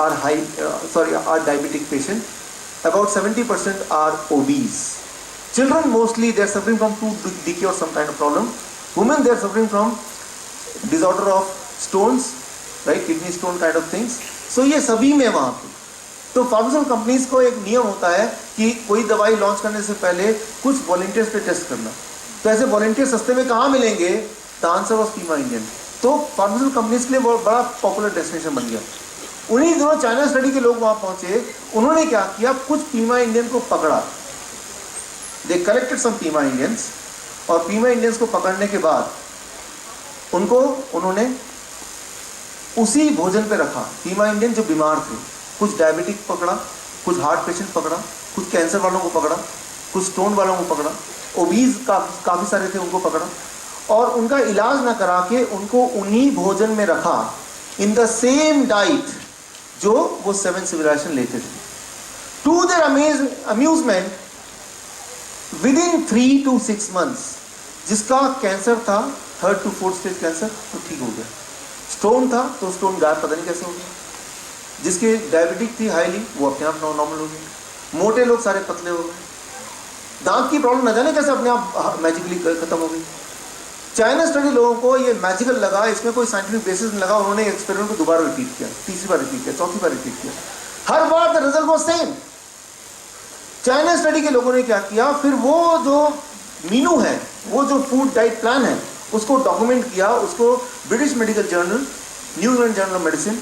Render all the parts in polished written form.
are diabetic patient. About 70% are obese. Children mostly they are suffering from tooth decay or some kind of problem. Women they are suffering from disorder of stones, right, kidney stone kind of things. So ये सभी में वहाँ पे तो pharmaceutical companies को एक नियम होता है कि कोई दवाई लॉन्च करने से पहले कुछ वॉलंटियर्स पे टेस्ट करना. तो ऐसे वॉलंटियर सस्ते में कहाँ मिलेंगे? The answer was Pima Indian. तो फार्मास्यूटिकल कंपनीज के लिए बहुत बड़ा पॉपुलर डेस्टिनेशन बन गया. उन्हीं दिनों चाइना स्टडी के लोग वहाँ पहुँचे. उन्होंने क्या किया, कुछ पीमा इंडियन को पकड़ा. They collected some Pima Indians और पीमा इंडियंस को पकड़ने के बाद उनको उन्होंने उसी भोजन पे रखा. पीमा इंडियन जो बीमार थे, कुछ डायबिटिक पकड़ा, कुछ हार्ट पेशेंट पकड़ा, कुछ कैंसर वालों को पकड़ा, कुछ स्टोन वालों को पकड़ा, ओबीज काफ़ी सारे थे उनको पकड़ा और उनका इलाज ना करा के उनको उन्हीं भोजन में रखा इन द सेम डाइट जो वो 7 सिविलाइजेशन लेते थे. To their amusement within 3 to 6 months जिसका कैंसर था 3rd to 4th stage cancer तो ठीक हो गया. स्टोन था तो स्टोन गायब पता नहीं कैसे हो गया. जिसके डायबिटिक थी हाईली वो अपने आप नॉर्मल हो गए. मोटे लोग सारे पतले हो गए. दांत की प्रॉब्लम न जाने कैसे अपने आप मैजिकली खत्म हो गई. चाइना स्टडी लोगों को ये मैजिकल लगा, इसमें कोई साइंटिफिक बेसिस नहीं लगा. उन्होंने एक्सपेरिमेंट को दोबारा रिपीट किया, तीसरी बार रिपीट किया, चौथी बार रिपीट किया. हर बार the result was same. China study के लोगों ने क्या किया, फिर वो जो मीनू है, वो जो फूड डाइट प्लान है उसको डॉक्यूमेंट किया. उसको British medical journal, New England journal of medicine,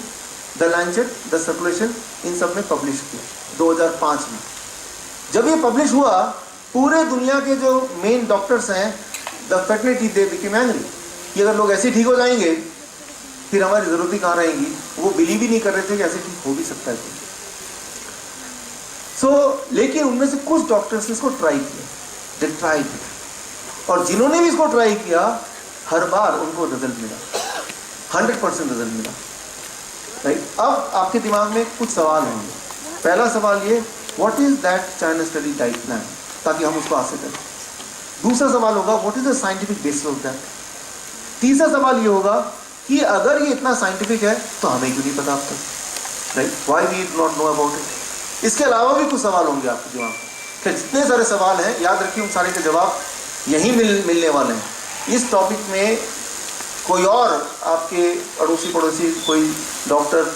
the Lancet, the circulation, इन सब में पब्लिश किया 2005 में. जब ये पब्लिश हुआ पूरे दुनिया के जो मेन डॉक्टर्स हैं the fraternity they became angry कि अगर लोग ऐसे ठीक हो जाएंगे फिर हमारी ज़रूरत ही कहाँ रहेगी. वो बिलीव ही नहीं कर रहे थे कि ऐसे ठीक हो भी सकता है. लेकिन उनमें से कुछ डॉक्टर्स ने इसको ट्राई किया. दे ट्राई किया और जिन्होंने भी इसको ट्राई किया हर बार उनको रिजल्ट मिला, 100% रिजल्ट मिला. राइट. अब आपके दिमाग में कुछ सवाल होंगे. पहला सवाल ये, what is that China study diet plan, ताकि हम उसको हासिल करें. दूसरा सवाल होगा, what is the scientific basis of that. तीसरा सवाल ये होगा कि अगर ये इतना साइंटिफिक है तो हमें क्यों नहीं पता अब तक. Right. Why we not know about it. इसके अलावा भी कुछ सवाल होंगे आपके दिमाग में. फिर जितने सारे सवाल हैं याद रखिए उन सारे के जवाब यहीं मिलने वाले हैं. इस टॉपिक में कोई और आपके अड़ोसी पड़ोसी कोई डॉक्टर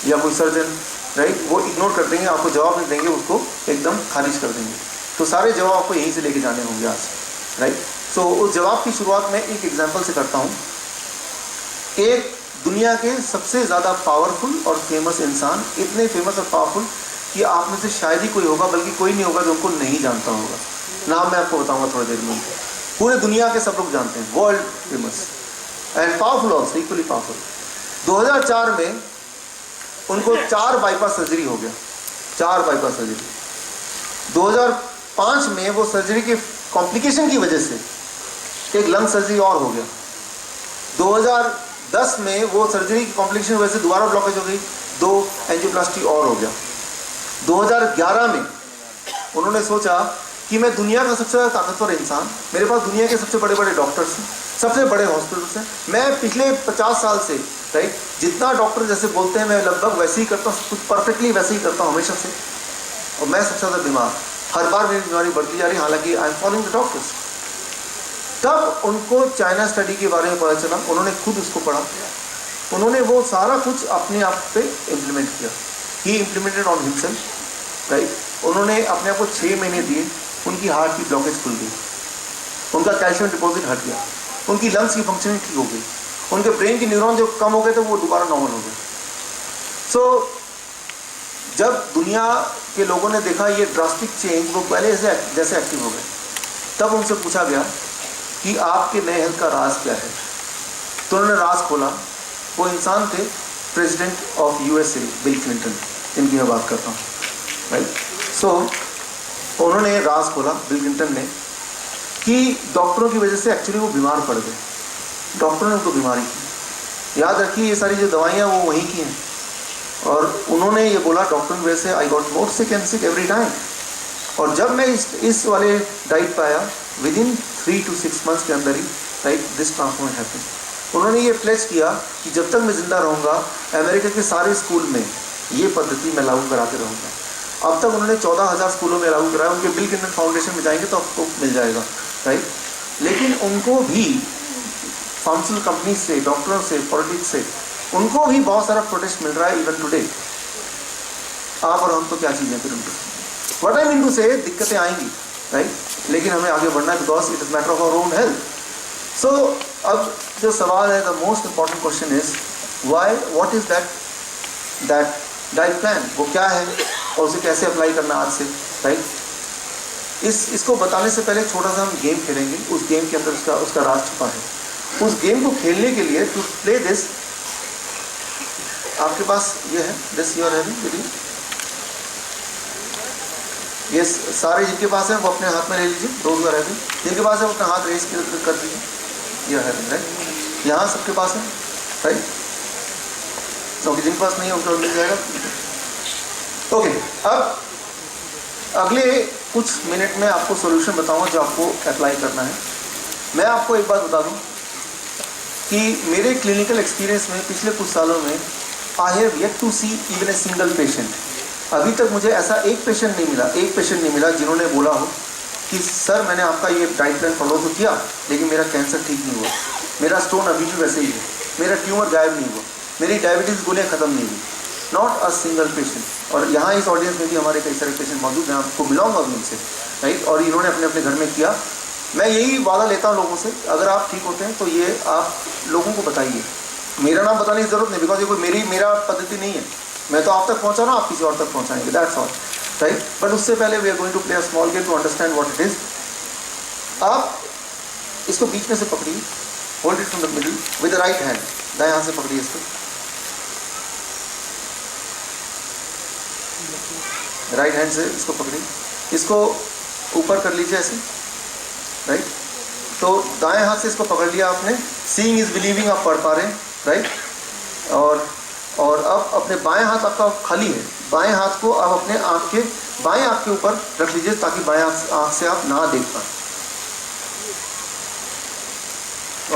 या कोई सर्जन, राइट, वो इग्नोर कर देंगे, आपको जवाब नहीं देंगे, उसको एकदम खारिज कर देंगे. तो सारे जवाब आपको यहीं से लेके जाने होंगे आज. राइट. सो उस जवाब की शुरुआत मैं एक एग्जांपल से करता हूँ. एक दुनिया के सबसे ज़्यादा पावरफुल और फेमस इंसान, इतने फेमस और पावरफुल कि आप में से शायद ही कोई होगा, बल्कि कोई नहीं होगा जो उनको नहीं जानता होगा. नाम मैं आपको बताऊंगा थोड़ी देर में. पूरे दुनिया के सब लोग जानते हैं, world famous and powerful also, equally powerful. 2004 में उनको 4 बाईपास सर्जरी हो गया. 4 बाईपास सर्जरी. 2005 में वो सर्जरी के कॉम्प्लिकेशन की वजह से एक लंग सर्जरी और हो गया. 2010 में वो सर्जरी की कॉम्प्लिकेशन की वजह से दोबारा ब्लॉकेज हो गई, 2 एंजियोप्लास्टी और हो गया. 2011 में उन्होंने सोचा कि मैं दुनिया का सबसे ज़्यादा ताकतवर इंसान, मेरे पास दुनिया के सबसे बड़े बड़े डॉक्टर्स हैं, सबसे बड़े हॉस्पिटल्स हैं, मैं पिछले 50 साल से, राइट, जितना डॉक्टर जैसे बोलते हैं मैं लगभग वैसे ही करता हूँ, कुछ परफेक्टली वैसे ही करता हूँ हमेशा से, और मैं सबसे ज़्यादा बीमार, हर बार मेरी बीमारी बढ़ती जा रही, हालांकि I am following the doctors. तब उनको चाइना स्टडी के बारे में पता चला. उन्होंने खुद उसको पढ़ा, उन्होंने वो सारा कुछ अपने आप पे इम्प्लीमेंट किया. ही इम्प्लीमेंटेड ऑन हिमसेल्फ. राइट. उन्होंने अपने आप को 6 महीने दिए. उनकी हार्ट की ब्लॉकेज खुल गई, उनका कैल्शियम डिपॉजिट हट गया, उनकी लंग्स की फंक्शनिंग ठीक हो गई, उनके ब्रेन के न्यूरॉन जो कम हो गए थे वो दोबारा नॉर्मल हो गए. सो जब दुनिया के लोगों ने देखा ये ड्रास्टिक चेंज, वो पहले जैसे एक्टिव हो गए. तब उनसे पूछा गया कि आपके नए हेल्थ का राज क्या है. तो उन्होंने राज खोला. वो इंसान थे president of USA bill Clinton, जिनकी मैं बात करता हूँ. राइट. सो उन्होंने राज खोला बिल क्लिंटन ने कि डॉक्टरों की वजह से एक्चुअली वो बीमार पड़ गए. डॉक्टरों ने उनको बीमारी की. याद रखिए ये सारी जो दवाइयाँ वो वहीं की हैं. और उन्होंने ये बोला डॉक्टर की वजह से I got more sick and sick every time. और जब मैं इस वाले डाइट पर आया, विदिन 3 to 6 months के अंदर ही, राइट, दिस ट्रांसफॉर्मेशन हैपेंड. उन्होंने ये प्लेज किया कि जब तक मैं जिंदा रहूँगा अमेरिका के सारे स्कूल में ये पद्धति मैं लागू कराते रहूँगा। अब तक उन्होंने 14,000 स्कूलों में लागू कराया, उनके बिल क्लिंटन फाउंडेशन में जाएंगे तो आपको मिल जाएगा, राइट। लेकिन उनको भी फार्मास्यूटिकल कंपनी से, डॉक्टरों से, पॉलिटिक्स से, उनको भी बहुत सारा प्रोटेस्ट मिल रहा है इवन टुडे। आप और हम तो क्या चीज़ें फिर उनको, व्हाट आई मीन टू से, दिक्कतें आएंगी, राइट, लेकिन हमें आगे बढ़ना है because it is matter of our own health. So अब जो सवाल है, the most important question is why, what is that diet plan, वो क्या है और उसे कैसे अप्लाई करना आज से, राइट। इसको बताने से पहले छोटा सा हम गेम खेलेंगे, उस गेम के अंदर उसका राज छुपा है। उस गेम को खेलने के लिए टू प्ले दिस, आपके पास ये है, this you are having with you, ये सारे जिनके पास है वो अपने हाथ में ले लीजिए, दोस्त है, जिनके पास है वो अपना हाथ रेस कर दीजिए, ये है, राइट, यहाँ सबके पास है, राइट, क्योंकि जिनके पास नहीं है उनको मिल जाएगा। ओके, अब अगले कुछ मिनट में आपको सॉल्यूशन बताऊंगा जो आपको अप्लाई करना है। मैं आपको एक बात बता दूं कि मेरे क्लिनिकल एक्सपीरियंस में पिछले कुछ सालों में I have yet to see even a single patient, अभी तक मुझे ऐसा एक पेशेंट नहीं मिला जिन्होंने बोला हो कि सर मैंने आपका ये डाइट प्लान फॉलो तो किया लेकिन मेरा कैंसर ठीक नहीं हुआ, मेरा स्टोन अभी भी वैसे ही है, मेरा ट्यूमर गायब नहीं हुआ, मेरी डायबिटीज़ गोलियाँ ख़त्म नहीं हुई, नॉट अ सिंगल पेशेंट। और यहाँ इस ऑडियंस में भी हमारे कई सारे पेशेंट मौजूद हैं, आपको मिलाऊंगा भी उनसे, राइट, और इन्होंने अपने अपने घर में किया। मैं यही वादा लेता हूँ लोगों से, अगर आप ठीक होते हैं तो ये आप लोगों को बताइए, मेरा नाम बताने की ज़रूरत नहीं, बिकॉज ये कोई मेरा पद्धति नहीं है, मैं तो आप तक पहुँचा रहा हूँ, आप किसी और तक पहुँचाएंगे, दैट्स ऑल, राइट। बट उससे पहले we are going to play a small game to understand what it is. आप इसको बीच में से पकड़िए, hold it from the middle with the right hand, दाएं हाथ से पकड़िए इसको, राइट हैंड से इसको पकड़िए, इसको ऊपर कर लीजिए ऐसे, राइट। तो दाएं हाथ से इसको पकड़ लिया आपने, सीइंग इज बिलीविंग, आप पढ़ पा रहे हैं, राइट। और अब अपने बाएं हाथ आपका खाली है, बाएं हाथ को आप अपने आँख के बाएं आँख के ऊपर रख लीजिए ताकि बाएं आँख से आप ना देख पाएं।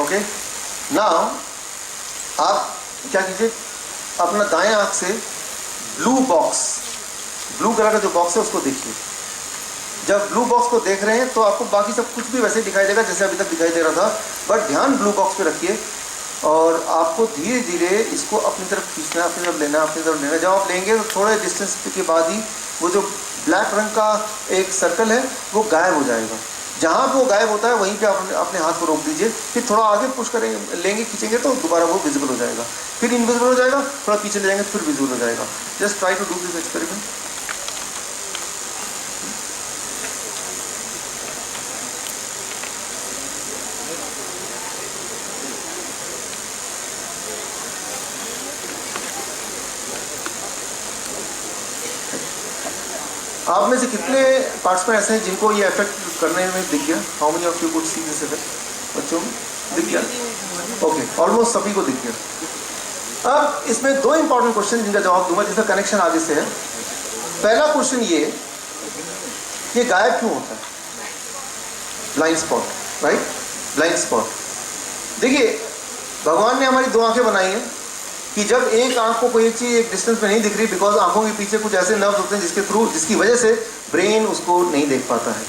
ओके, नाउ आप क्या कीजिए, अपना दाएं आँख से ब्लू कलर का जो बॉक्स है उसको देखिए। जब ब्लू बॉक्स को देख रहे हैं तो आपको बाकी सब कुछ भी वैसे दिखाई देगा जैसे अभी तक दिखाई दे रहा था, बट ध्यान ब्लू बॉक्स पे रखिए और आपको धीरे धीरे इसको अपनी तरफ खींचना है, अपनी तरफ लेना है, अपनी तरफ लेना है। जब आप लेंगे तो थोड़े डिस्टेंस के बाद ही वो जो ब्लैक रंग का एक सर्कल है वो गायब हो जाएगा। जहाँ पे वो गायब होता है वहीं पे आप अपने हाथ को रोक दीजिए, फिर थोड़ा आगे पुश करेंगे, लेंगे, खींचेंगे तो दोबारा वो विजिबल हो जाएगा, फिर इनविजिबल हो जाएगा, थोड़ा पीछे ले जाएंगे तो फिर विजिबल हो जाएगा। Just try to do this experiment. आप में से कितने पार्टिसिपेंट ऐसे हैं जिनको ये इफेक्ट करने में दिख गया? How many of you could see this effect? बच्चों में दिख गया? ओके, ऑलमोस्ट सभी को दिख गया। अब इसमें दो इंपॉर्टेंट क्वेश्चन जिनका जवाब दूंगा, जिसका कनेक्शन आगे से है। पहला क्वेश्चन ये गायब क्यों होता है? Blind spot, right, blind spot. देखिए, भगवान ने हमारी दो आंखें बनाई हैं कि जब एक आंख को कोई एक चीज़ एक डिस्टेंस में नहीं दिख रही, बिकॉज आंखों के पीछे कुछ ऐसे नर्व्स होते हैं जिसकी वजह से ब्रेन उसको नहीं देख पाता है।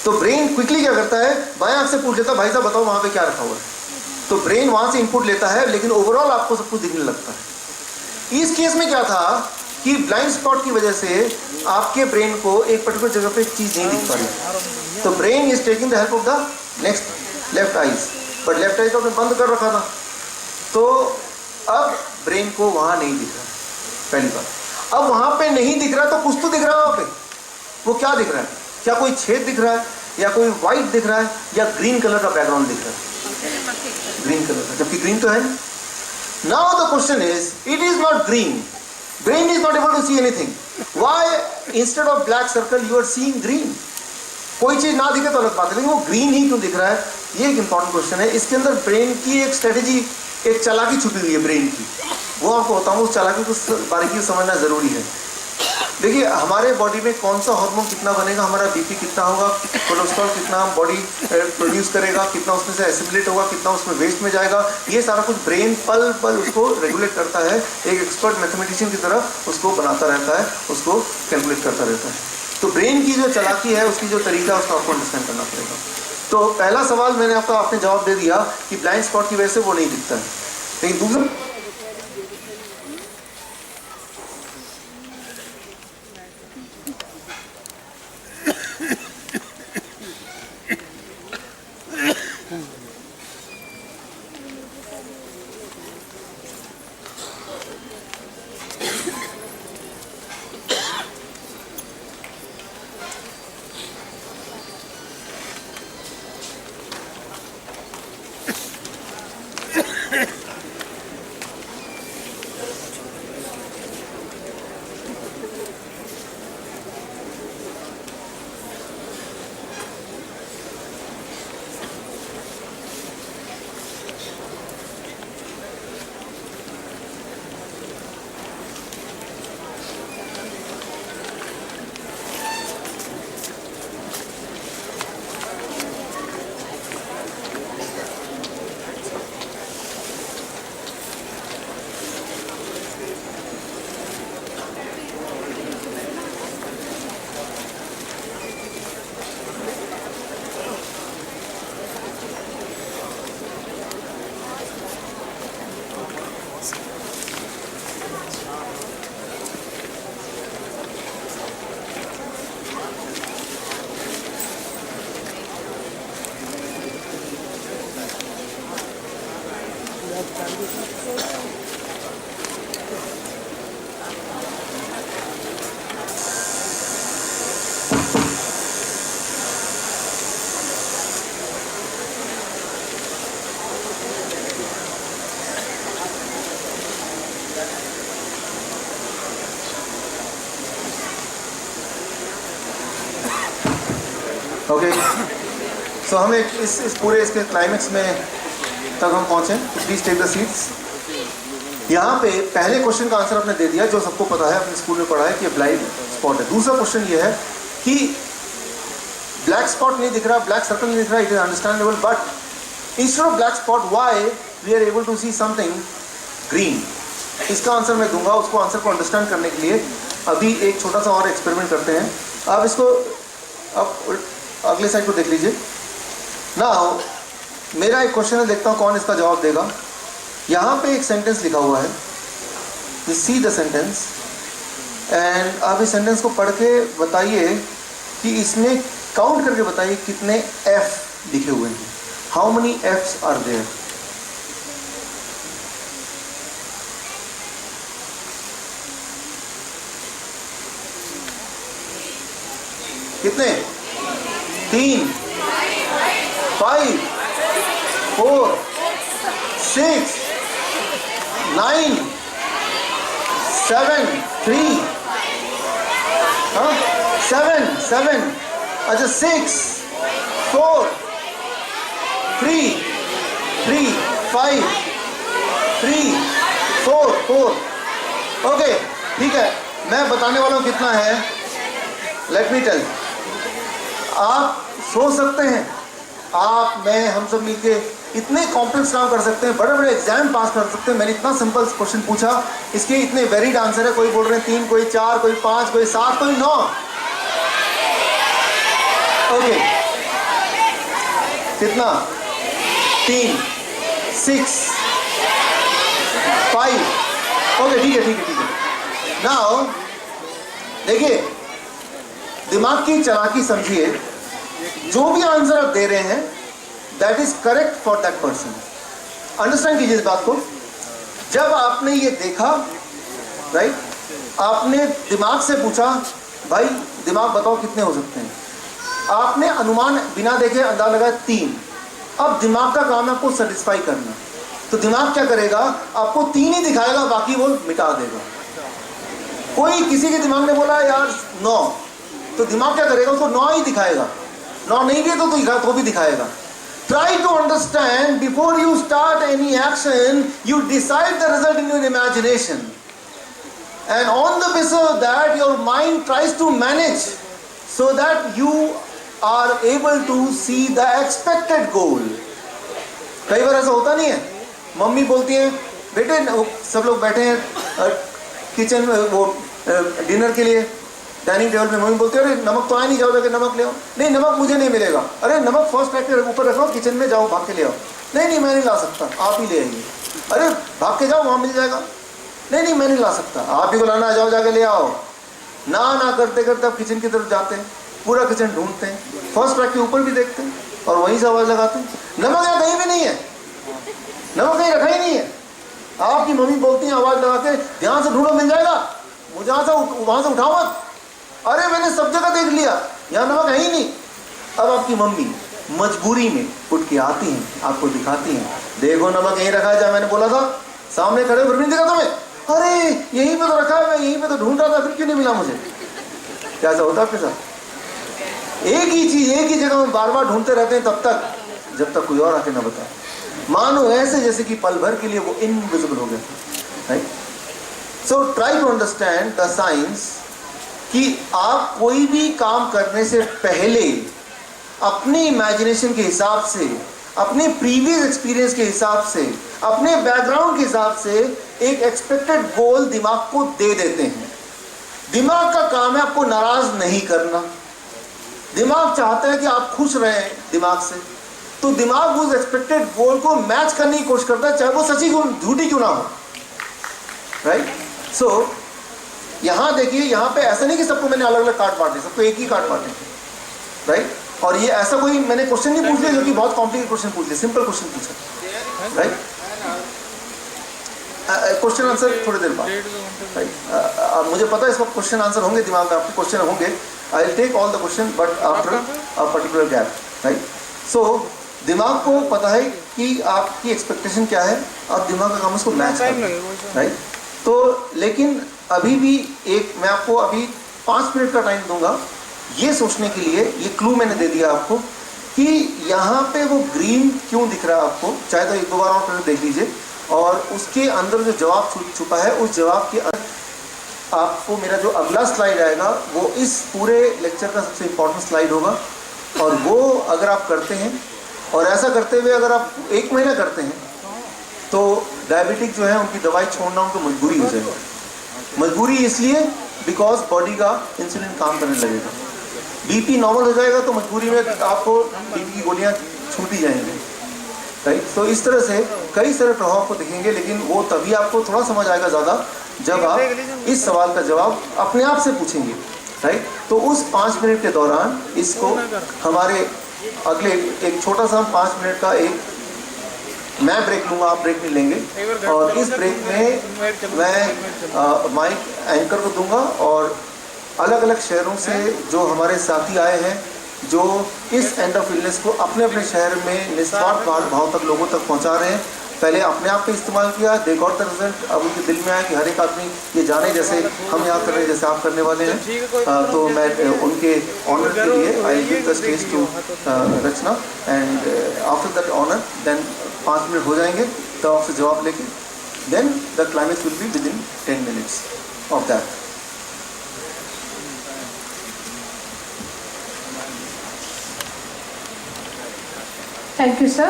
तो ब्रेन क्विकली क्या करता है, बाएं आंख से पूछ लेता है भाई साहब बताओ वहाँ पे क्या रखा हुआ है। तो ब्रेन वहाँ से इनपुट लेता है, लेकिन ओवरऑल आपको सब कुछ दिखने लगता है। इस केस में क्या था कि ब्लाइंड स्पॉट की वजह से आपके ब्रेन को एक पर्टिकुलर जगह पे एक चीज़ नहीं दिख पा रही। तो brain is taking the help of the next left eyes, but left eyes को आपने बंद कर रखा था, तो अब ब्रेन को वहाँ नहीं दिख रहा। पहली बात, अब वहाँ पे नहीं दिख रहा तो कुछ तो दिख रहा है वहाँ पे। वो क्या दिख रहा है? क्या कोई छेद दिख रहा है, या कोई वाइट दिख रहा है, या ग्रीन कलर का बैकग्राउंड दिख रहा है? ग्रीन कलर का, जबकि ग्रीन तो है। Now the question is, it is not green, brain is not able to see anything, why instead of black circle you are seeing green? कोई चीज ना दिखे तो अलग बात है, लेकिन वो ग्रीन ही क्यों दिख रहा है? ये एक इंपॉर्टेंट क्वेश्चन है। इसके अंदर ब्रेन की एक स्ट्रेटेजी, एक चालाकी छुपी हुई है ब्रेन की, वो आपको बताऊँ। उस चालाकी को बारीकी से समझना जरूरी है। देखिए हमारे बॉडी में कौन सा हार्मोन कितना बनेगा, हमारा बीपी कितना होगा, कोलेस्ट्रॉल कितना बॉडी प्रोड्यूस करेगा, कितना उसमें से एसिमिलेट होगा, कितना उसमें वेस्ट में जाएगा, ये सारा कुछ ब्रेन पल पल उसको रेगुलेट करता है। एक एक्सपर्ट मैथमेटिशियन की तरह उसको बनाता रहता है, उसको कैलकुलेट करता रहता है। तो ब्रेन की जो चालाकी है, उसकी जो तरीका है, उसको आपको अंडरस्टैंड करना पड़ेगा। तो पहला सवाल मैंने आपने जवाब दे दिया कि ब्लाइंड स्पॉट की वजह से वो नहीं दिखता है। लेकिन दूसरा ओके, सो हम इस पूरे इसके क्लाइमेक्स में तक हम पहुँचे। Please take the seats. यहाँ पे पहले क्वेश्चन का आंसर आपने दे दिया, जो सबको पता है, अपने स्कूल में पढ़ा है कि ब्लाइंड स्पॉट है। दूसरा क्वेश्चन ये है कि ब्लैक स्पॉट नहीं दिख रहा, ब्लैक सर्कल नहीं दिख रहा, it is understandable, but instead of black spot why we are able to see something green. इसका आंसर मैं दूंगा। उसको आंसर को अंडरस्टैंड करने के लिए अभी एक छोटा सा और एक्सपेरिमेंट करते हैं। आप इसको अब अगले साइड को देख लीजिए ना। मेरा एक क्वेश्चन है, देखता हूँ कौन इसका जवाब देगा। यहाँ पे एक सेंटेंस लिखा हुआ है, सी द सेंटेंस, एंड आप इस सेंटेंस को पढ़ के बताइए कि इसमें काउंट करके बताइए कितने एफ लिखे हुए हैं। How many Fs are there? कितने? 3, 5, 4, 6, 9, 7, 3, 7, अच्छा 6, 4, 3, 5, 3, 4, ओके, ठीक है। मैं बताने वाला हूँ कितना है। Let me tell. आप सोच सकते हैं, आप, मैं, हम सब मिलके इतने कॉम्प्लेक्स काम कर सकते हैं, बड़े बड़े एग्जाम पास कर सकते हैं। मैंने इतना सिंपल क्वेश्चन पूछा, इसके इतने वेरिड आंसर है। कोई बोल रहे हैं 3, कोई 4, कोई 5, कोई 7, कोई 9। ओके, कितना? 3, 6, 5। ओके, ठीक है। नाउ देखिए, दिमाग की चालाकी समझिए। जो भी आंसर आप दे रहे हैं, that is correct for that person. Understand कीजिए इस बात को। जब आपने ये देखा, राइट, आपने दिमाग से पूछा, भाई दिमाग बताओ कितने हो सकते हैं। आपने अनुमान बिना देखे अंदाजा लगाया 3। अब दिमाग का काम है आपको सेटिस्फाई करना। तो दिमाग क्या करेगा? आपको 3 ही दिखाएगा, बाकी वो मिटा देगा। कोई किसी के दिमाग ने बोला यार 9, तो दिमाग क्या करेगा? उसको 9 ही दिखाएगा। 9 नहीं भी तो भी दिखाएगा। Try to understand before you start any action, you decide the result in your imagination. and on the basis of that your mind tries to manage so that you are able to see the expected goal. कई बार ऐसा होता नहीं है, mummy बोलती है बेटे, सब लोग बैठे हैं किचन में वो डिनर के लिए डाइनिंग टेबल पे, मम्मी बोलती है अरे नमक तो आया नहीं, जाओ जाके नमक ले आओ। नहीं, नमक मुझे नहीं मिलेगा। अरे नमक फर्स्ट रैक के ऊपर रखो, किचन में जाओ भाग के ले आओ। नहीं नहीं मैं नहीं ला सकता, आप ही ले आइए। अरे भाग के जाओ, वहाँ मिल जाएगा। नहीं नहीं मैं नहीं ला सकता, आप ही को लाना, जाओ जाके ले आओ। ना ना करते करते आप किचन की तरफ जाते हैं, पूरा किचन ढूंढते हैं, फर्स्ट रैक के ऊपर भी देखते हैं और वहीं से आवाज़ लगाते हैं नमक यहाँ कहीं भी नहीं है, नमक कहीं रखा ही नहीं है। आपकी मम्मी बोलती है आवाज़ लगा के ध्यान से ढूंढो, मिल जाएगा, मुझे वहाँ से उठाओ मत। अरे मैंने सब जगह देख लिया, यहाँ नमक है ही नहीं। अब आपकी मम्मी मजबूरी में उठ के आती हैं, आपको दिखाती हैं, देखो नमक यहीं रखा है जहाँ मैंने बोला था, सामने खड़े फिर नहीं दिखा तुम्हें। अरे यहीं पे तो रखा है, मैं यहीं पे तो ढूंढ रहा था, फिर क्यों नहीं मिला मुझे। क्या ऐसा होता है आपके साथ? एक ही चीज एक ही जगह में बार बार ढूंढते रहते हैं तब तक जब तक कोई और आके ना बताए। मानो ऐसे जैसे कि पल भर के लिए वो इनविजिबल हो गया, right. So try to understand the science कि आप कोई भी काम करने से पहले अपनी इमेजिनेशन के हिसाब से, अपने प्रीवियस एक्सपीरियंस के हिसाब से, अपने बैकग्राउंड के हिसाब से एक एक्सपेक्टेड गोल दिमाग को दे देते हैं। दिमाग का काम है आपको नाराज नहीं करना। दिमाग चाहता है कि आप खुश रहें दिमाग से, तो दिमाग उस एक्सपेक्टेड गोल को मैच करने की कोशिश करता है, चाहे वो सच्ची झूठी क्यों ना हो, राइट। सो यहाँ देखिए, यहाँ पे ऐसा नहीं कि सबको मैंने अलग अलग कार्ड बांटे, सबको एक ही कार्ड बांटे, राइट। और ये ऐसा कोई मैंने क्वेश्चन नहीं पूछ लिया जो कि बहुत कॉम्प्लिकेटेड क्वेश्चन पूछ लिया, सिंपल क्वेश्चन पूछा, राइट। क्वेश्चन आंसर थोड़ी देर बाद, राइट। मुझे पता है इस वक्त क्वेश्चन आंसर होंगे, दिमाग में आपके क्वेश्चन होंगे। I will take all the question but after a particular gap, right. So दिमाग को पता है कि आपकी एक्सपेक्टेशन क्या है, आप दिमाग का काम उसको मैच करें, राइट। तो लेकिन अभी भी मैं आपको अभी 5 मिनट का टाइम दूंगा ये सोचने के लिए, ये क्लू मैंने दे दिया आपको कि यहाँ पे वो ग्रीन क्यों दिख रहा है आपको, चाहे तो एक दो बार और पहले देख लीजिए, और उसके अंदर जो जवाब छुपा है उस जवाब के अंदर आपको मेरा जो अगला स्लाइड आएगा वो इस पूरे लेक्चर का सबसे इम्पोर्टेंट स्लाइड होगा। और वो अगर आप करते हैं, और ऐसा करते हुए अगर आप 1 महीना करते हैं, तो डायबिटिक जो है उनकी दवाई छोड़ना उनको मजबूरी हो जाएगी। मजबूरी इसलिए बिकॉज बॉडी का इंसुलिन काम करने लगेगा, बीपी नॉर्मल हो जाएगा, तो मजबूरी में आपको बीपी की गोलियां छूटी जाएंगी, राइट। तो इस तरह से कई सारे प्रभाव को दिखेंगे, लेकिन वो तभी आपको थोड़ा समझ आएगा ज़्यादा जब आप इस सवाल का जवाब अपने आप से पूछेंगे, राइट। तो उस 5 मिनट के दौरान इसको हमारे अगले एक छोटा सा 5 मिनट का एक मैं ब्रेक लूँगा, आप ब्रेक नहीं लेंगे, और इस ब्रेक में मैं माइक एंकर को दूंगा और अलग अलग शहरों से जो हमारे साथी आए हैं, जो इस एंड ऑफ इलनेस को अपने अपने शहर में निस्वार्थ भाव तक लोगों तक पहुंचा रहे हैं। पहले अपने आप पे इस्तेमाल किया, दे गॉट द रिजल्ट। अब उनके दिल में आया कि हर एक आदमी ये जाने जैसे हम यहाँ कर रहे हैं, जैसे आप करने वाले हैं। तो मैं उनके ऑनर के लिए I give the stage to Rachna, and after that honour then 5 minute हो जाएंगे, तो आपसे जवाब लेके then the climax will be within 10 minutes of that. Thank you, sir.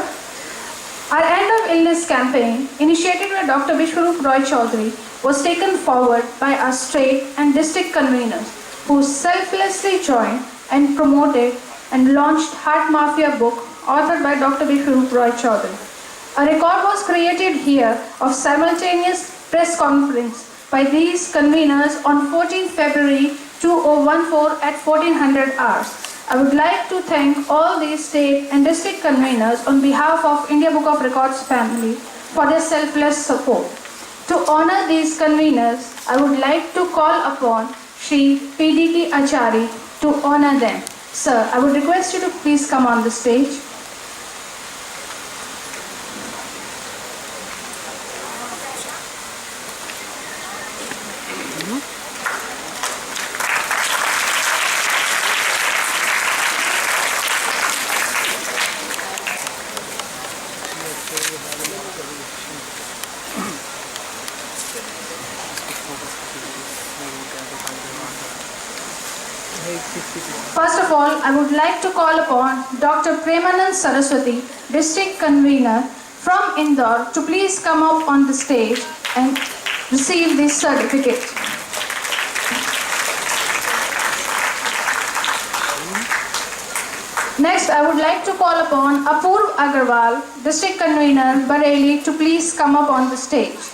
Our end of illness campaign, initiated by Dr. Vishwarup Roy Chaudhary, was taken forward by our state and district conveners, who selflessly joined and promoted and launched Heart Mafia book, authored by Dr. Vishwarup Roy Chaudhary. A record was created here of simultaneous press conference by these conveners on 14th February 2014 at 1400 hours. I would like to thank all these state and district conveners on behalf of India Book of Records family for their selfless support. To honor these conveners, I would like to call upon Shri PDT Achari to honor them. Sir, I would request you to please come on the stage. First of all, I would like to call upon Dr. Premanand Saraswati, District Convener from Indore, to please come up on the stage and receive this certificate. Next, I would like to call upon Apurv Agarwal, District Convener, Bareilly, to please come up on the stage.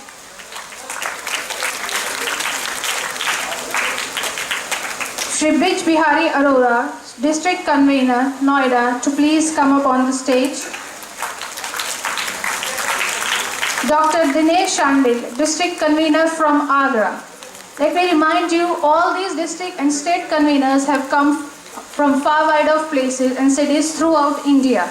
Shri Bij Bihari Arora, District Convener, Noida, to please come up on the stage. Dr. Dinesh Shandil, District Convener from Agra. Let me remind you, all these district and state conveners have come from far wide of places and cities throughout India.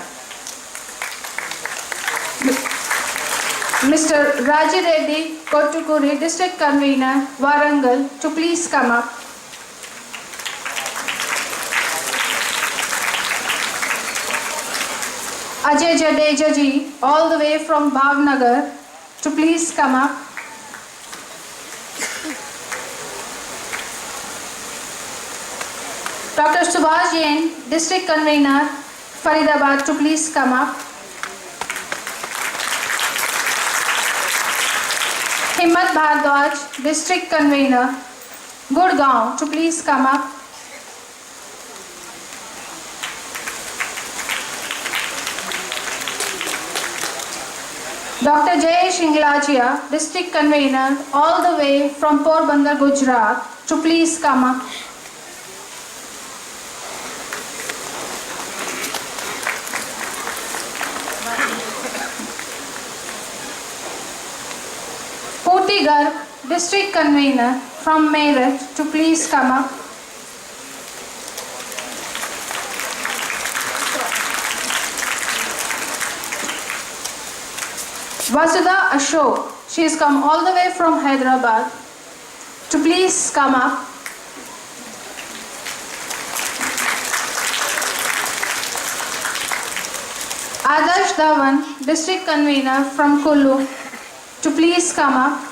Mr. Raji Reddy Kottukuri, District Convener, Warangal, to please come up. Ajay Jadeja ji, all the way from Bhavnagar, to please come up. Dr. Subhash Jain, District Convener, Faridabad, to please come up. Himmat Bhardwaj, District Convener, Gurgaon, to please come up. Dr. Jayesh Inglachia, District Convener, all the way from Porbandar, Gujarat, to please come up. Poti Garg, District Convener from Meerut, to please come up. Vasudha Ashok, she has come all the way from Hyderabad, to please come up. Adarsh Dhawan, District Convener from Kullu, to please come up.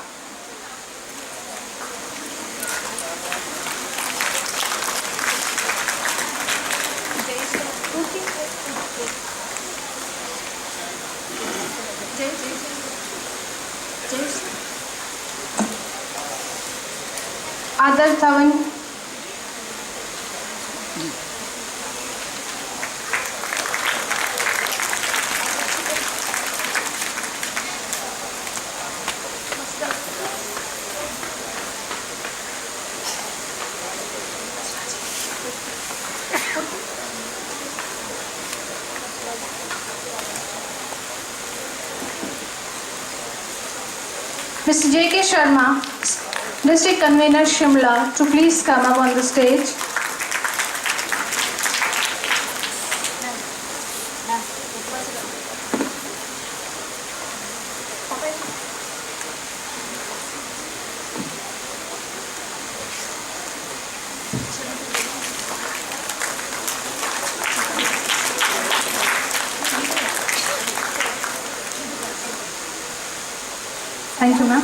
Adarsh Dhawan, Mr. J.K. Sharma, District Convener Shimla, to please come up on the stage. Thank you, ma'am.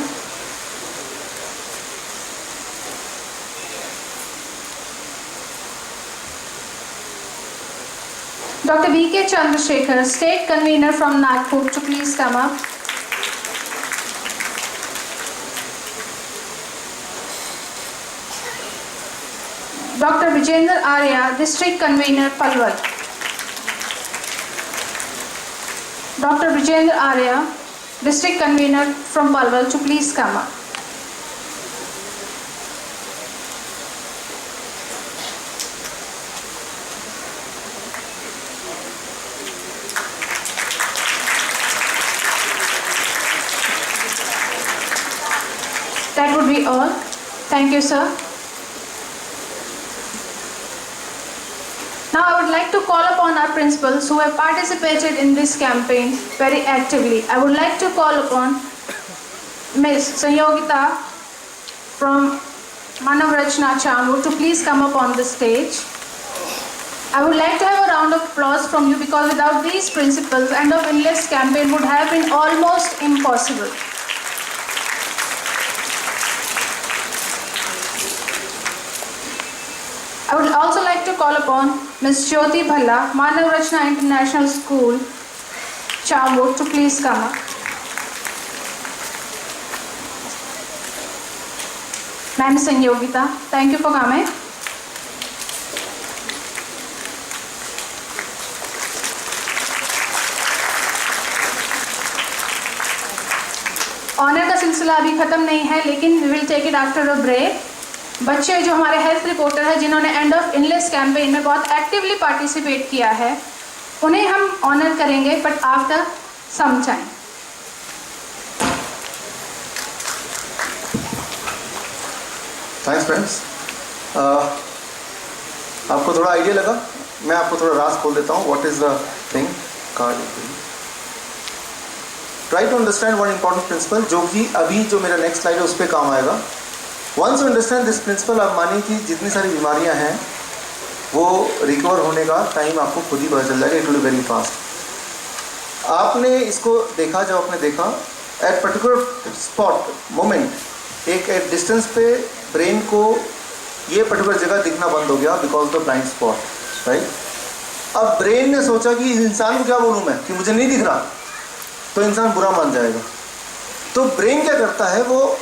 Dr. V.K. Chandrasekhar, State Convener from Nagpur, to please come up. Dr. Vijender Arya, District Convener, Palwal. Dr. Vijender Arya, District Convener from Palwal, to please come up. That would be all. Thank you, sir. Now I would like to call upon our principals who have participated in this campaign very actively. I would like to call upon Ms. Sanyogita from Manav Rachna Chambu to please come up on the stage. I would like to have a round of applause from you because without these principals, End of Illness campaign would have been almost impossible. I would also like to call upon Ms. Jyoti Bhalla, Manav Rachna International School, Chambur, to please come up. Ma'am Sangyogita, thank you for coming. Honour का सिलसिला अभी ख़त्म नहीं है, लेकिन we will take it after a break. बच्चे जो हमारे हेल्थ रिपोर्टर हैं, जिन्होंने एंड ऑफ इलनेस कैंपेन में बहुत एक्टिवली पार्टिसिपेट किया है, उन्हें हम ऑनर करेंगे, but after some time. Thanks friends. आपको थोड़ा आइडिया लगा? मैं आपको थोड़ा राज खोल देता हूँ. What is the thing called. Try to understand one important principle, जो कि अभी जो मेरा नेक्स्ट स्लाइड है उस पर काम आएगा. Once you understand this principle, आप मानिए कि जितनी सारी बीमारियां हैं वो रिकवर होने का टाइम आपको खुद ही पता चल जाएगा. It will be very fast. आपने इसको देखा, जब आपने देखा एट पर्टिकुलर स्पॉट मोमेंट, एक एट डिस्टेंस पे ब्रेन को ये पर्टिकुलर जगह दिखना बंद हो गया because the blind spot, right. अब ब्रेन ने सोचा कि इस इंसान को क्या बोलूँ मैं कि मुझे नहीं दिख रहा, तो इंसान बुरा मान जाएगा. तो ब्रेन क्या करता है, वो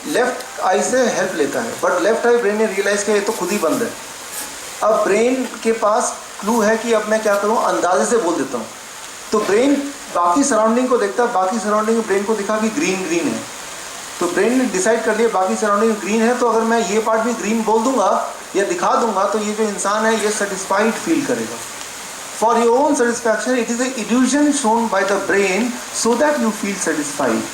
लेफ्ट आई से हेल्प लेता है, बट लेफ्ट आई ब्रेन ने रियलाइज़ किया ये तो खुद ही बंद है. अब ब्रेन के पास क्लू है कि अब मैं क्या करूं, अंदाजे से बोल देता हूं. तो ब्रेन बाकी सराउंडिंग को देखता है, बाकी सराउंडिंग ब्रेन को दिखा कि ग्रीन ग्रीन है, तो ब्रेन ने डिसाइड कर लिया बाकी सराउंडिंग ग्रीन है, तो अगर मैं ये पार्ट भी ग्रीन बोल दूंगा या दिखा दूंगा तो ये जो इंसान है ये सेटिस्फाइड फील करेगा. For your own satisfaction, it is an illusion shown by the brain so that you feel satisfied.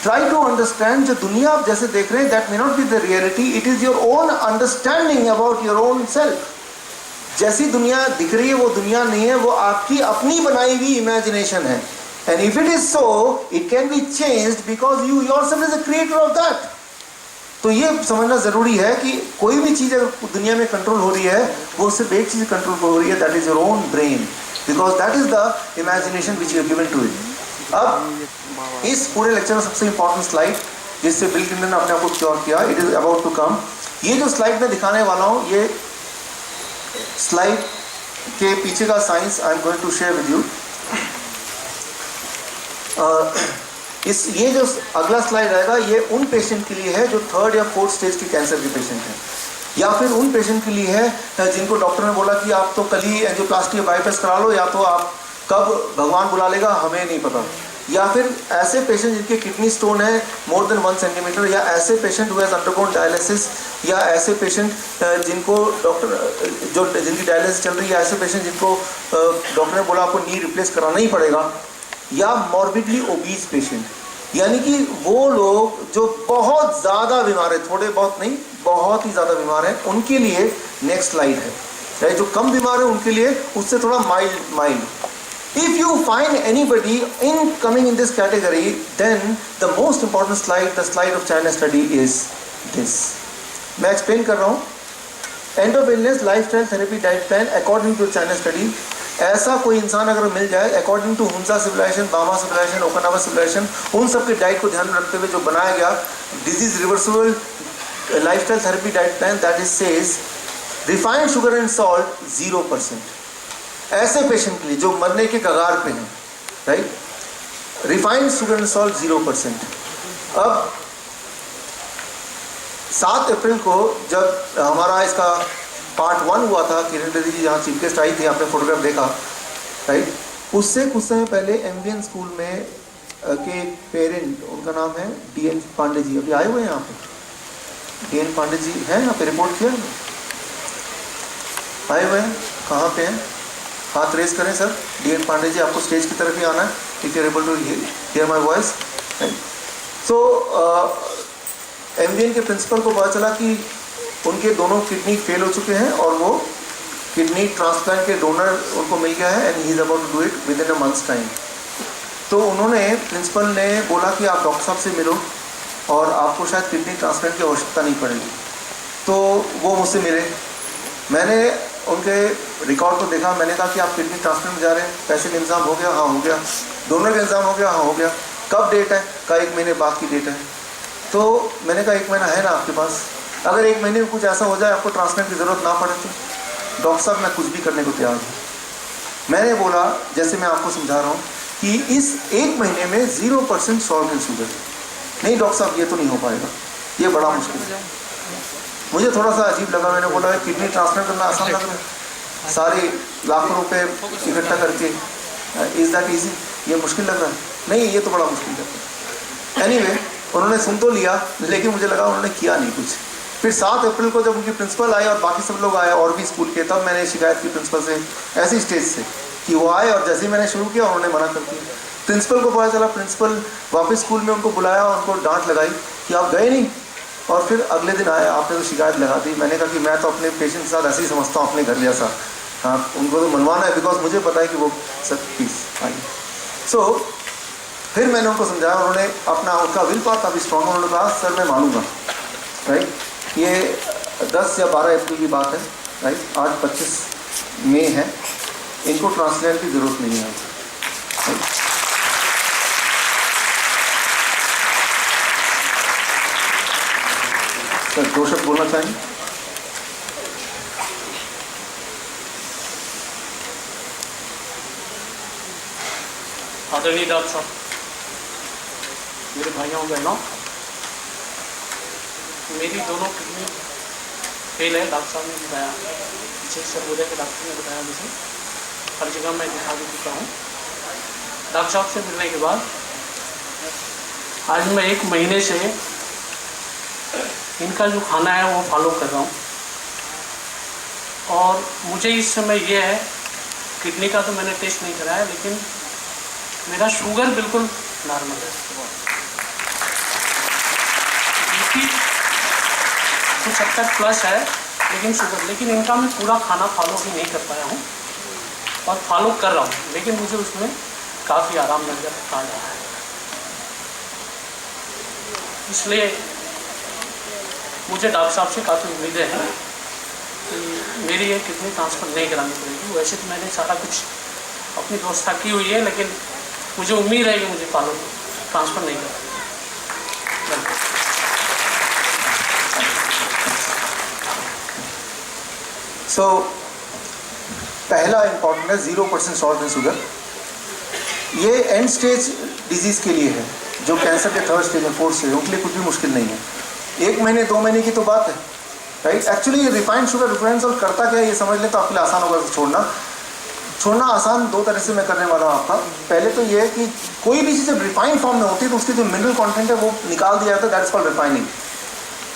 Try to understand जो दुनिया आप जैसे देख रहे हैं, that may not be the reality. It is your own understanding about your own self. जैसी दुनिया दिख रही है वो दुनिया नहीं है, वो आपकी अपनी बनाई हुई imagination है. And if it is so, it can be changed because you yourself is the creator of that. तो ये समझना ज़रूरी है कि कोई भी चीज़ अगर दुनिया में कंट्रोल हो रही है, वो सिर्फ एक चीज़ कंट्रोल हो रही है, that is your own brain, because that is the imagination which you given to it. अब इस पूरे लेक्चर में सबसे इंपॉर्टेंट स्लाइड जिससे बिल क्लिंटन ने अपने आप को क्योर किया, it is about to come. ये जो स्लाइड मैं दिखाने वाला हूँ, ये स्लाइड के पीछे का science I am going to share with you. ये जो अगला स्लाइड आएगा, ये उन पेशेंट के लिए है जो 3rd या 4th स्टेज के कैंसर के पेशेंट हैं, या फिर उन पेशेंट के लिए है जिनको डॉक्टर ने बोला कि आप तो कल ही एंजियोप्लास्टी या बाईपास करा लो, या तो आप कब भगवान बुला लेगा हमें नहीं पता. या फिर ऐसे पेशेंट जिनके किडनी स्टोन है मोर देन 1 सेंटीमीटर, या ऐसे patient who has undergone dialysis, या ऐसे पेशेंट जिनको जिनकी डायलिसिस चल रही है, ऐसे पेशेंट जिनको डॉक्टर ने बोला आपको नी रिप्लेस कराना ही पड़ेगा, या मॉर्बिडली ओबीज पेशेंट, यानी कि वो लोग जो बहुत ज़्यादा बीमार है, थोड़े बहुत नहीं बहुत ही ज़्यादा बीमार है, उनके लिए नेक्स्ट स्लाइड है. जो कम बीमार है उनके लिए उससे थोड़ा mild. If you find anybody coming in this category, then the most important slide, the slide of China study is this. मैं एक्सप्लेन कर रहा हूँ. End of illness lifestyle therapy diet plan according to China study. ऐसा कोई इंसान अगर मिल जाए according to Hunza civilisation, Bama civilisation, Okinawa civilisation, उन सब के डाइट को ध्यान में रखते हुए जो बनाया गया disease reversible lifestyle therapy diet plan, that is says refined sugar and salt 0%. ऐसे पेशेंट के लिए जो मरने के कगार पे हैं, right, refined sugar and salt 0%. अब 7 अप्रैल को जब हमारा इसका पार्ट 1 हुआ था, किरण बेदी जी जहाँ चीफ गेस्ट आई थी, आपने फोटोग्राफ देखा, राइट, उससे कुछ समय पहले एमबीएन स्कूल में के एक पेरेंट, उनका नाम है DN पांडे जी, अभी आए हुए हैं यहाँ पे. DN पांडे जी हैं यहाँ पे, रिपोर्ट किया आए हुए हैं, कहाँ पे हैं, हाथ रेस करें सर. DN पांडे जी आपको स्टेज की तरफ ही आना है, if you are able to hear my voice. So MBN के प्रिंसिपल को पता चला कि उनके दोनों किडनी फेल हो चुके हैं और वो किडनी ट्रांसप्लांट के डोनर उनको मिल गया है, and he is about to do it within a months time. तो उन्होंने प्रिंसिपल ने बोला कि आप डॉक्टर साहब से मिलो और आपको शायद किडनी ट्रांसप्लांट की आवश्यकता नहीं पड़ेगी. तो वो मुझसे मिले, मैंने उनके रिकॉर्ड को देखा, मैंने कहा कि आप किडनी ट्रांसप्लांट में जा रहे हैं, पैसे का इंतजाम हो गया? हाँ हो गया. डोनर का इंतजाम हो गया? हाँ हो गया. कब डेट है? कहा 1 महीने बाद की डेट है. तो मैंने कहा 1 महीना है ना आपके पास, अगर 1 महीने में कुछ ऐसा हो जाए आपको ट्रांसप्लांट की ज़रूरत ना पड़े तो डॉक्टर साहब मैं कुछ भी करने को तैयार हूँ। मैंने बोला, जैसे मैं आपको समझा रहा हूँ कि इस 1 महीने में 0% सॉल्ट इन शुगर। नहीं डॉक्टर साहब ये तो नहीं हो पाएगा, ये बड़ा मुश्किल है। मुझे थोड़ा सा अजीब लगा, मैंने बोला किडनी ट्रांसप्लांट करना आसान लग रहा है, सारे लाखों रुपए इकट्ठा करके, इज दैट इजी? ये मुश्किल लग रहा है? नहीं ये तो बड़ा मुश्किल लग रहा है। एनीवे उन्होंने सुन तो लिया, लेकिन मुझे लगा उन्होंने किया नहीं कुछ। फिर 7 अप्रैल को जब उनकी प्रिंसिपल आए और बाकी सब लोग आए और भी स्कूल के, तब मैंने शिकायत की प्रिंसिपल से ऐसी स्टेज से कि वो आए और जैसे ही मैंने शुरू किया उन्होंने मना कर दिया। प्रिंसिपल को पता चला, प्रिंसिपल वापस स्कूल में उनको बुलाया और उनको डांट लगाई कि आप गए नहीं, और फिर अगले दिन आए, आपने तो शिकायत लगा दी। मैंने कहा कि मैं तो अपने पेशेंट के साथ ऐसे ही समझता हूँ अपने घर जैसा, हाँ उनको तो मनवाना है, बिकॉज मुझे पता है कि वो सब पीस आई। सो फिर मैंने उनको समझाया, उन्होंने अपना उनका विल पावर काफ़ी स्ट्रॉन्ग, उन्होंने कहा सर मैं मानूंगा, राइट। ये 10 या 12 अप्रैल की बात है, राइट। आज 25 मई है, इनको ट्रांसलेट की ज़रूरत नहीं है, राइट? सर 2 शब्द बोलना चाहेंगे? आदरणीय डॉक्टर साहब, मेरे भाइयों बहनों, मेरी दोनों किडनी फेल है। डॉक्टर साहब ने बताया, पीछे सर्वोदय के डॉक्टर ने बताया मुझे, हर जगह मैं दिखा भी चुका हूँ। डॉक्टर साहब से मिलने के बाद आज मैं 1 महीने से इनका जो खाना है वो फॉलो कर रहा हूँ, और मुझे इस समय ये है, किडनी का तो मैंने टेस्ट नहीं कराया, लेकिन मेरा शुगर बिल्कुल नॉर्मल है। बीपी कुछ हद तक प्लस है, लेकिन शुगर, लेकिन इनका मैं पूरा खाना फॉलो भी नहीं कर पाया हूँ और फॉलो कर रहा हूँ, लेकिन मुझे उसमें काफ़ी आराम नजर आ रहा है। इसलिए मुझे डॉक्टर साहब से काफ़ी उम्मीदें हैं कि मेरी ये किडनी ट्रांसफ़र नहीं करानी पड़ेगी। वैसे तो मैंने सारा कुछ अपनी व्यवस्था की हुई है, लेकिन मुझे उम्मीद है कि मुझे फॉलो ट्रांसफ़र नहीं करानी। सो पहला इंपॉर्टेंट है 0% सॉल्ट इन शुगर। ये एंड स्टेज डिजीज़ के लिए है, जो कैंसर के 3rd स्टेज में 4th स्टेज, उनके लिए कुछ भी मुश्किल नहीं है। 1 महीने 2 महीने की तो बात है, right. Actually refined sugar refined salt करता क्या है ये समझ लें तो आपके लिए आसान होगा छोड़ना आसान 2 तरह से मैं करने वाला हूँ आपका। पहले तो ये है कि कोई भी चीज़ जब रिफाइंड फॉर्म में होती है तो उसकी जो मिनरल कंटेंट है वो निकाल दिया जाता है, दैट्स कॉल्ड रिफाइनिंग।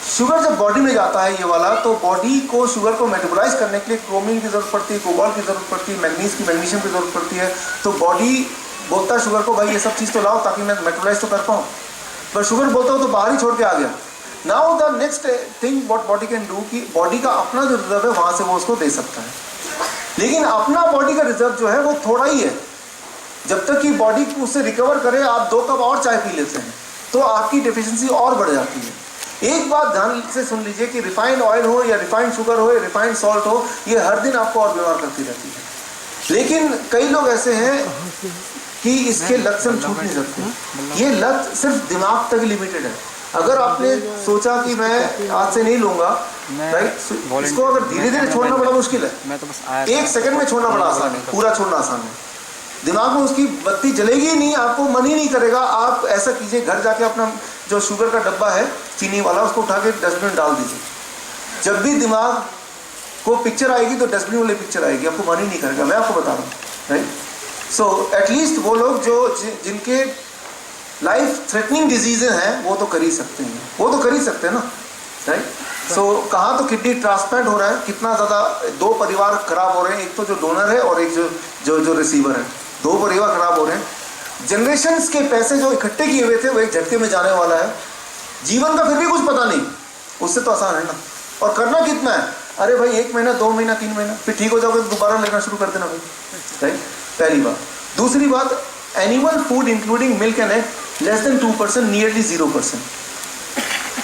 शुगर जब बॉडी में जाता है ये वाला, तो बॉडी को शुगर को मेटाबोलाइज करने के लिए क्रोमिन की ज़रूरत पड़ती है, कोबाल्ट की ज़रूरत पड़ती है, मैग्नीशियम की ज़रूरत पड़ती है। तो बॉडी बोलता है शुगर को, भाई ये सब चीज़ तो लाओ ताकि मैं मेटाबोलाइज तो कर पाऊँ, पर शुगर बोलता हो तो बाहर ही छोड़ के आ गया। Now the next thing what body can do, कि बॉडी का अपना जो रिजर्व है वहाँ से वो उसको दे सकता है, लेकिन अपना बॉडी का रिजर्व जो है वो थोड़ा ही है। जब तक कि बॉडी उससे रिकवर करे, आप 2 कप और चाय पी लेते हैं तो आपकी डेफिशिएंसी और बढ़ जाती है। एक बात ध्यान से सुन लीजिए कि रिफाइंड ऑयल हो या रिफाइंड शुगर हो या रिफाइंड सॉल्ट हो, ये हर दिन आपको और बीमार करती रहती है। लेकिन कई लोग ऐसे हैं कि इसके लत से हम छूट नहीं सकते। ये लत सिर्फ दिमाग तक लिमिटेड है। अगर आपने सोचा कि मैं आज से नहीं लूंगा, राइट, इसको अगर धीरे धीरे छोड़ना बड़ा मुश्किल है। 1 सेकंड में छोड़ना बड़ा आसान है, पूरा छोड़ना आसान है। दिमाग में उसकी बत्ती जलेगी ही नहीं, आपको मन ही नहीं करेगा। आप ऐसा कीजिए, घर जाके अपना जो शुगर का डब्बा है चीनी वाला, उसको उठा के डस्टबिन डाल दीजिए। जब भी दिमाग को पिक्चर आएगी तो डस्टबिन वाली पिक्चर आएगी, आपको मन ही नहीं करेगा, मैं आपको बता रहा हूँ, राइट। सो एटलीस्ट वो लोग जो जिनके लाइफ थ्रेटनिंग डिजीजेज हैं वो तो कर ही सकते हैं, वो तो कर ही सकते हैं ना, राइट। सो कहाँ तो किडनी ट्रांसप्लांट हो रहा है, कितना ज़्यादा 2 परिवार खराब हो रहे हैं, एक तो जो डोनर है और एक जो रिसीवर है, 2 परिवार खराब हो रहे हैं। जनरेशन्स के पैसे जो इकट्ठे किए हुए थे वो एक झटके में जाने वाला है। जीवन का फिर भी कुछ पता नहीं, उससे तो आसान है ना। और करना कितना है, अरे भाई 1 महीना 2 महीना 3 महीना, फिर ठीक हो जाओगे तो दोबारा लेना शुरू कर देना भाई, राइट। पहली बात। दूसरी बात, animal food including milk and egg less than 2%, nearly 0%।